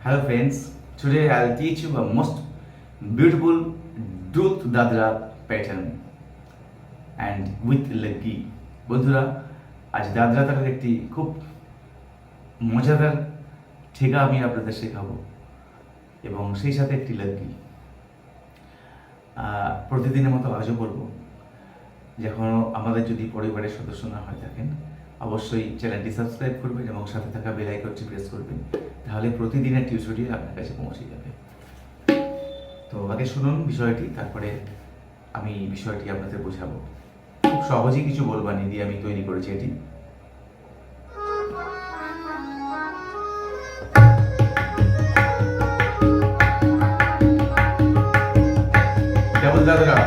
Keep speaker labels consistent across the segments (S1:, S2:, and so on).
S1: Hello friends, today I'll teach you a most beautiful Dutta Dadra pattern and with leggi. বন্ধুরা আজ দাদরা তারের একটি খুব মজাদার ঠেকা আমি আপনাদের শেখাবো এবং সেই সাথে একটি লগি প্রতিদিনের মতো আজও করবো। যখন আমাদের যদি পরিবারের সদস্য না হয়ে থাকেন অবশ্যই চ্যানেলটি সাবস্ক্রাইব করবেন এবং সাথে থাকা বেল আইকনটি প্রেস করবেন, তাহলে প্রতিদিনের টিউটোরিয়াল আপনার কাছে পৌঁছে যাবে। তো আগে শুনুন বিষয়টি, তারপরে আমি বিষয়টি আপনাদের বোঝাবো। খুব সহজেই কিছু বলবানি দিয়ে আমি তৈরি করেছি এটি। ডাবল দাদরা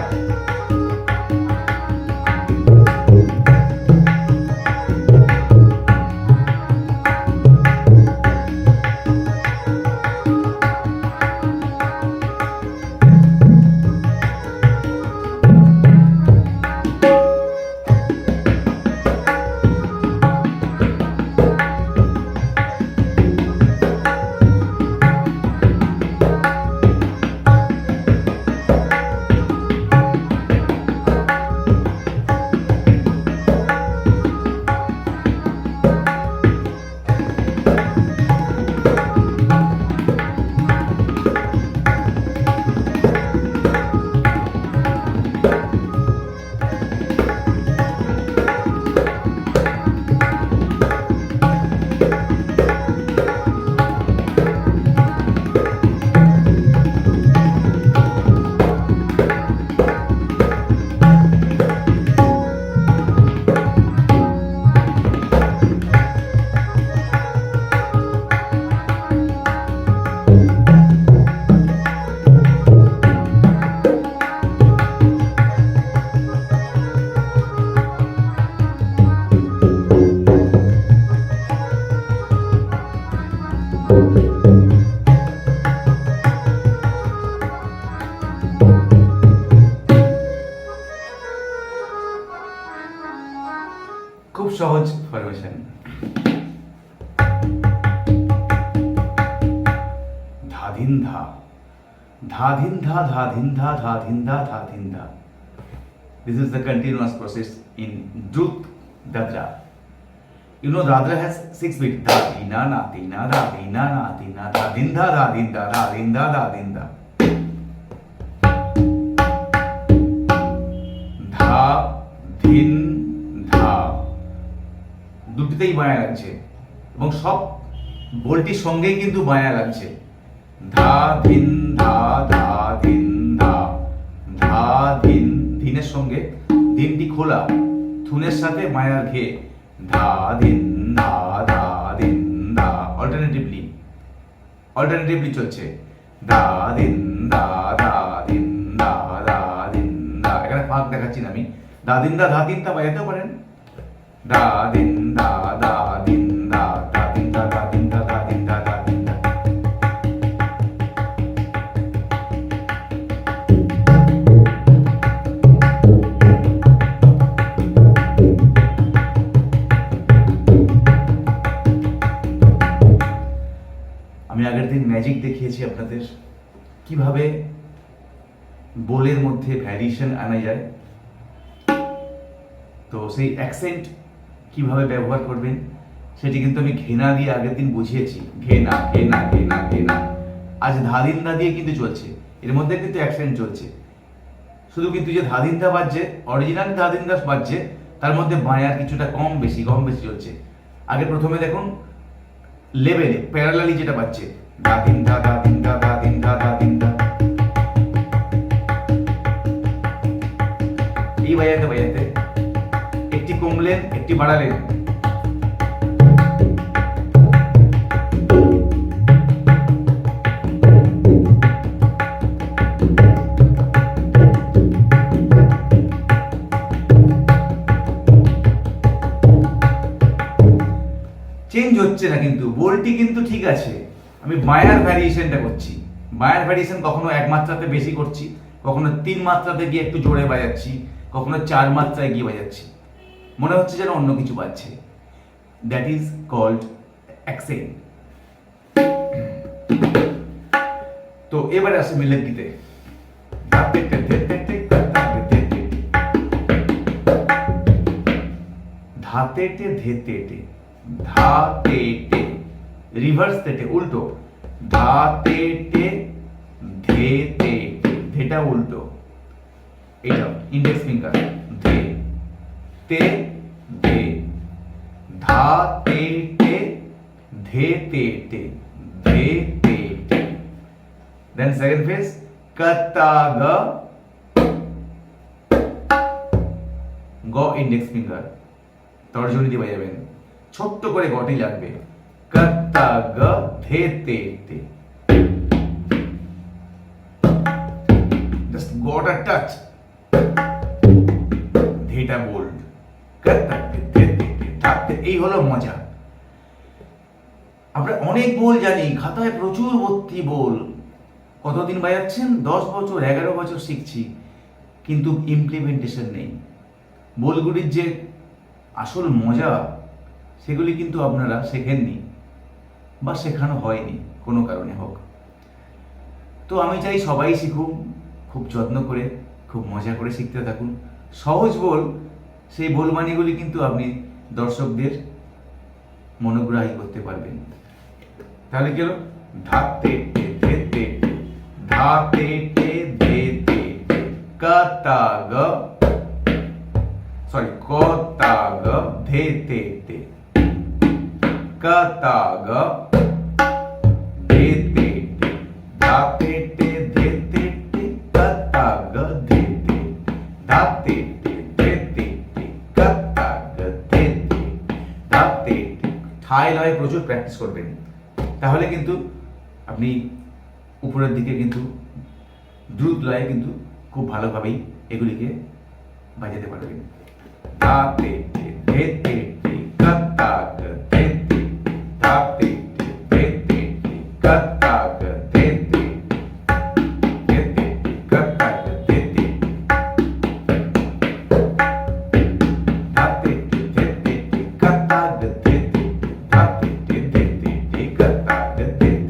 S1: খুব সহজ ফরমেশন। ধাধিন ধা ধাধিন ধা ধাধিন ধা ধাধিন ধা ধাধিন ধা। This is the continuous process in Dutta Dadra. You know Dadra has 6 beats. Da di na na di na da di na na di na da din da din da din da din da. ধা ধিন ধা দুটিতেই বায়া লাগছে এবং সব বলটির সঙ্গেই কিন্তু বায়া লাগছে। ধা ধিন ধা ধা ধিন ধা ধা ধিন, ধিনের সঙ্গে ধিনটি খোলা, থুনের সাথে মায়ার ঘে। ধা ধিন ধা ধা ধিন ধা অল্টারনেটিভলি চলছে। ধা ধিন ধা ধা ধিন ধা ধা ধিন ধা। এখানে ফাঁক দেখাচ্ছি না আমি। ধা ধিন ধা বাজাতেও পারেন। ধা ধিন ধা ধা ধিন ধা ধা ধিন ধা ধা ধিন ধা ধা ধিন ধা ধা ধিন ধা। আমি আগের দিন ম্যাজিক দেখিয়েছি আপনাদের কিভাবে বোলের মধ্যে ভ্যারিয়েশন আনা যায়। তো সেই অ্যাকসেন্ট কিভাবে ব্যবহার করবেন সেটি কিন্তু আমি ঘেনা দিয়ে আগের দিন বুঝিয়েছি। ঘেনা ঘেনা ঘেনা ঘেনা। আজ ধাদিন্দা দিয়ে কিন্তু চলছে, এর মধ্যে কিন্তু অ্যাকসেন্ট চলছে। শুধু কিন্তু যে ধাদিন্দা বাজছে, অরিজিনাল ধাদিন্দা বাজছে, তার মধ্যে বায়ার কিছুটা কম বেশি চলছে। আগে প্রথমে দেখুন লেভেলে প্যারালালি যেটা বাজছে, দাদিন্দা দাদিন্দা দাদিন্দা দাদিন্দা। এই বাজাতে একটি কমলেন একটি বাড়ালেন। চেঞ্জ হচ্ছে না, কিন্তু বোলটি কিন্তু ঠিক আছে। আমি বায়ার ভ্যারিয়েশনটা করছি। বায়ার ভ্যারিয়েশন কখনো এক মাত্রাতে বেশি করছি, কখনো 3 মাত্রাতে গিয়ে একটু জোরে বাজাচ্ছি, কখনো 4 মাত্রায় গিয়ে বাজাচ্ছি। মনে হচ্ছে যেন অন্য কিছু বাজছে। That is called accent. তো এবারে আসে মিলেঙ্গিতে, ধাতে টে ধেতে টে, ধাতে টে রিভার্স তেটে উল্টো, ধাতে টে ধেতে টে, ধেটা উল্টো, এটা ইন্ডেক্স ফিঙ্গার, ধে তে ধে, ধাতে টে ধেতে টে, ধেতে টে। দেন সেকেন্ড ফেজ কতা গ, গ ইন্ডেক্স ফিঙ্গার, তর্জনী দিয়ে বাজাবেন, ছোট্ট করে গটি লাগবে, কতা গ ধেতে টে, জাস্ট গটা টাচ, ধেটা বোল্ড, কতা গ ধেতে টে, থাকতে। এই হলো মজা। আমরা অনেক বোল জানি, খাতায় প্রচুর ভর্তি বোল, কতদিন বাজাচ্ছেন? 10 বছর 11 বছর শিখছি, কিন্তু ইমপ্লিমেন্টেশন নেই। বোলগুলির যে আসল মজা সেগুলি কিন্তু আপনারা শেখেননি বা শেখানো হয়নি কোনো কারণে হোক। তো আমি চাই সবাই শিখুন, খুব যত্ন করে, খুব মজা করে শিখতে থাকুন। সহজ বোল, সেই বোল বাণীগুলি কিন্তু আপনি দর্শকদের মনোগ্রাহী করতে পারবেন। তাহলে কি হলো? ধাতে টে ধেতে টে, ধাতে টে ধেতে টে, কতা গ, সরি কতা গ ধেতে টে, কতা গ ধেতে টে, ধাতে টে ধেতে টে, কতা গ ধেতে, ধাতে টে ধেতে টে, কতা গ ধেতে, ধাতে টে। ঠাই লয়ে প্রচুর প্র্যাকটিস করবেন, তাহলে কিন্তু আপনি উপরের দিকে কিন্তু দ্রুত লয়ে কিন্তু খুব ভালোভাবেই এগুলিকে বাজাতে পারবেন। ধাতে টে ধেতে টে, কতা গ ধেতে, ধাতে টে ধেতে টে, কতা গ ধেতে, ধেতে টে কতা গ ধেতে, ধাতে টে ধেতে টে, কতা গ ধেতে, ধাতে টে ধেতে টে, কতা গ ধেতে,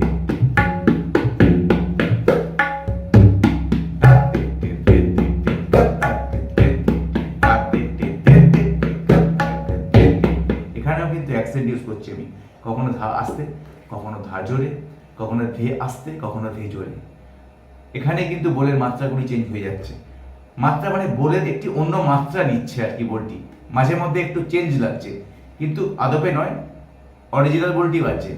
S1: কখনো ধা আসতে, কখনো ধা জোরে, কখনো ধে আসতে, কখনো ধে জোরে। এখানে কিন্তু বোলের মাত্রাগুলি চেঞ্জ হয়ে যাচ্ছে। মাত্রা মানে বোলের একটি অন্য মাত্রা নিচ্ছে আর কি বোলটি, মাঝে মধ্যে একটু চেঞ্জ লাগছে, কিন্তু আদপে নয়, অরিজিনাল বোলটি বাজছে।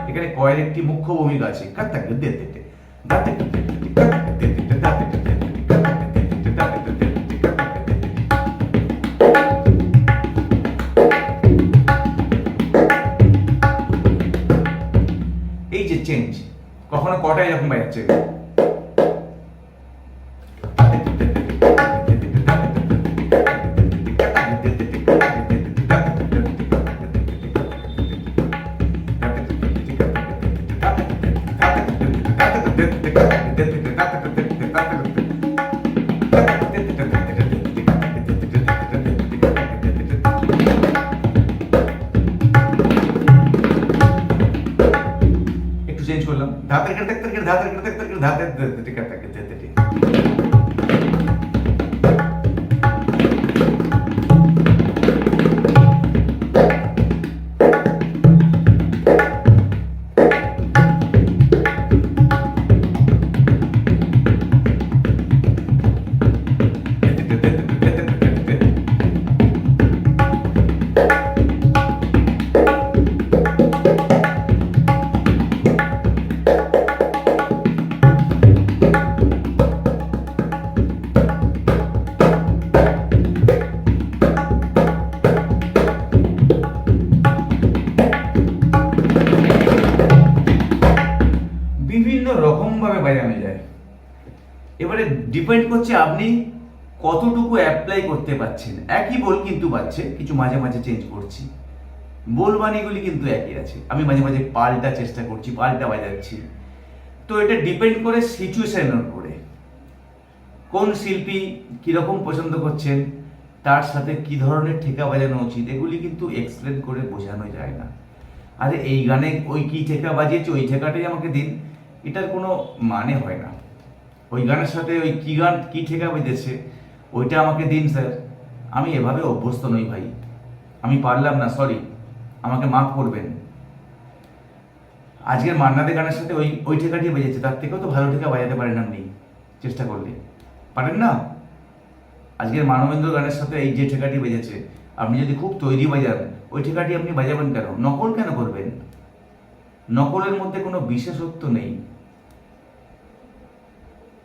S1: এখানে কয়ের একটি মুখ্য ভূমিকা আছে। কাত্তা গদ্দে তেতে, দাতে তেতে, কাত্তা তেতে, দাতে তেতে, কাত্তা তেতে, দাতে তেতে। এই যে চেঞ্জ, কখনো কটা এরকম বাজাচ্ছে, চেঞ্জ করলাম, ধাতের কেটে কেটে ধাতের কেটে কেটে ধাতের কেটে কেটে কেটে। এবারে ডিপেন্ড করছে আপনি কতটুকু অ্যাপ্লাই করতে পারছেন। একই বল কিন্তু বাজছে, কিছু মাঝে মাঝে চেঞ্জ করছি, বলবাণীগুলি কিন্তু একই আছে, আমি মাঝে মাঝে পাল্টা চেষ্টা করছি, পাল্টা বাজাচ্ছি। তো এটা ডিপেন্ড করে সিচুয়েশনের উপরে, কোন শিল্পী কিরকম পছন্দ করছেন, তার সাথে কি ধরনের ঠেকা বাজানো উচিত, এগুলি কিন্তু এক্সপ্লেন করে বোঝানো যায় না। আরে এই গানে ওই কি ঠেকা বাজিয়েছে, ওই ঠেকাটাই আমাকে দিন, এটার কোনো মানে হয় না। ওই গানের সাথে ওই কি গান কি ঠেকা বেঁধেছে ওইটা আমাকে দিন স্যার। আমি এভাবে অভ্যস্ত নই ভাই, আমি পারলাম না, সরি, আমাকে মাফ করবেন। আজকের মান্নাদের গানের সাথে ওই ওই ঠেকাটি বেজেছে, তার থেকেও তো ভালো ঠেকা বাজাতে পারেন আপনি, চেষ্টা করলে পারেন না? আজকের মানবেন্দ্র গানের সাথে এই যে ঠেকাটি বেজেছে, আপনি যদি খুব তৈরি বাজান, ওই ঠেকাটি আপনি বাজাবেন কেন? নকল কেন করবেন? নকলের মধ্যে কোনো বিশেষত্ব নেই।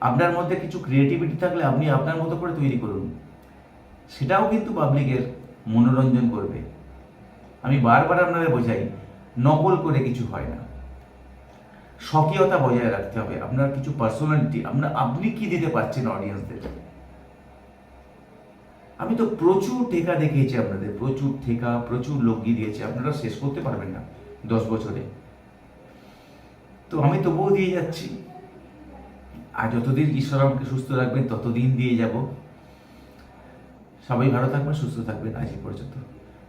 S1: আপনার মধ্যে কিছু ক্রিয়েটিভিটি থাকলে আপনি আপনার মতো করে তৈরি করুন, সেটাও কিন্তু পাবলিকের মনোরঞ্জন করবে। আমি বারবার আপনাদের বোঝাই, নকল করে কিছু হয় না, স্বকীয়তা বজায় রাখতে হবে। আপনার কিছু পার্সোনালিটি, আপনি কি দিতে পারছেন অডিয়েন্সদের। আমি তো প্রচুর ঠেকা দেখিয়েছি আপনাদের, প্রচুর ঠেকা, প্রচুর লোকগীত দিয়েছি, আপনারা শেষ করতে পারবেন না 10 বছরে। তো আমি তবুও দিয়ে যাচ্ছি, আর যতদিন ঈশ্বর আমাকে সুস্থ রাখবেন ততদিন দিয়ে যাব। সবাই ভালো থাকবেন, সুস্থ থাকবেন। আজ এই পর্যন্ত,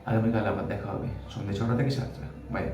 S1: আগামীকাল আবার দেখা হবে সন্ধ্যে 6টা থেকে 7টা। বাই।